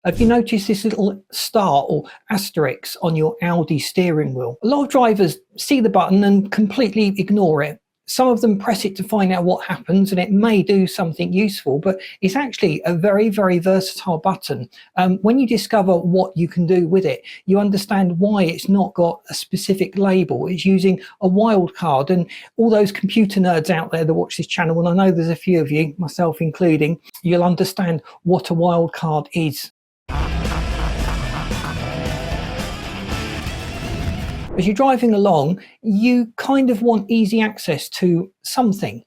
Have you noticed this little star or asterisk on your Audi steering wheel? A lot of drivers see the button and completely ignore it. Some of them press it to find out what happens, and it may do something useful, but it's actually a very, very versatile button. When you discover what you can do with it, you understand why it's not got a specific label. It's using a wildcard, and all those computer nerds out there that watch this channel, and I know there's a few of you, myself including, you'll understand what a wildcard is. As you're driving along, you kind of want easy access to something.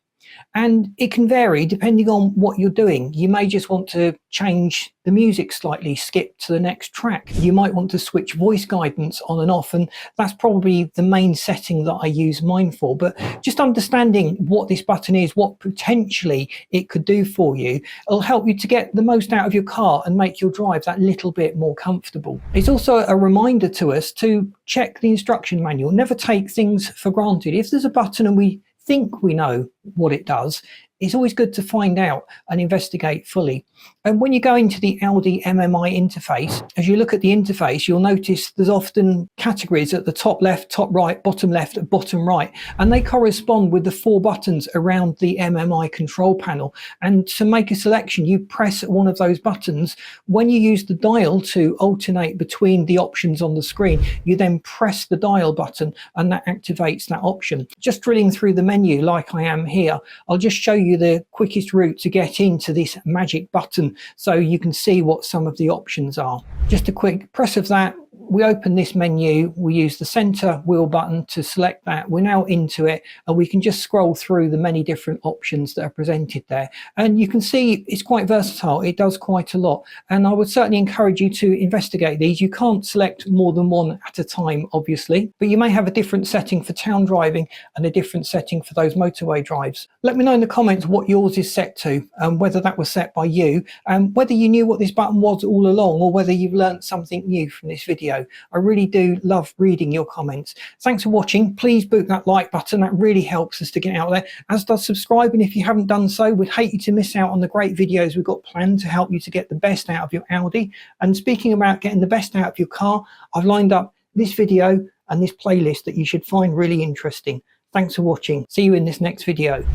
And it can vary depending on what you're doing. You may just want to change the music slightly, skip to the next track. You might want to switch voice guidance on and off, and that's probably the main setting that I use mine for. But just understanding what this button is, what potentially it could do for you, it'll help you to get the most out of your car and make your drive that little bit more comfortable. It's also a reminder to us to check the instruction manual. Never take things for granted. If there's a button and we think we know what it does, it's always good to find out and investigate fully. And when you go into the Audi MMI interface, as you look at the interface, you'll notice there's often categories at the top left, top right, bottom left, bottom right, and they correspond with the 4 buttons around the MMI control panel. And to make a selection, you press one of those buttons. When you use the dial to alternate between the options on the screen, you then press the dial button and that activates that option. Just drilling through the menu like I am here, I'll just show you the quickest route to get into this magic button so you can see what some of the options are. Just a quick press of that, we open this menu, we use the center wheel button to select that. We're now into it, and we can just scroll through the many different options that are presented there. And you can see it's quite versatile. It does quite a lot. And I would certainly encourage you to investigate these. You can't select more than one at a time, obviously, but you may have a different setting for town driving and a different setting for those motorway drives. Let me know in the comments what yours is set to, and whether that was set by you, and whether you knew what this button was all along, or whether you've learned something new from this video. I really do love reading your comments. Thanks for watching. Please boot that like button. That really helps us to get out there, as does subscribing if you haven't done so. We'd hate you to miss out on the great videos we've got planned to help you to get the best out of your Audi. And speaking about getting the best out of your car, I've lined up this video and this playlist that you should find really interesting. Thanks for watching. See you in this next video.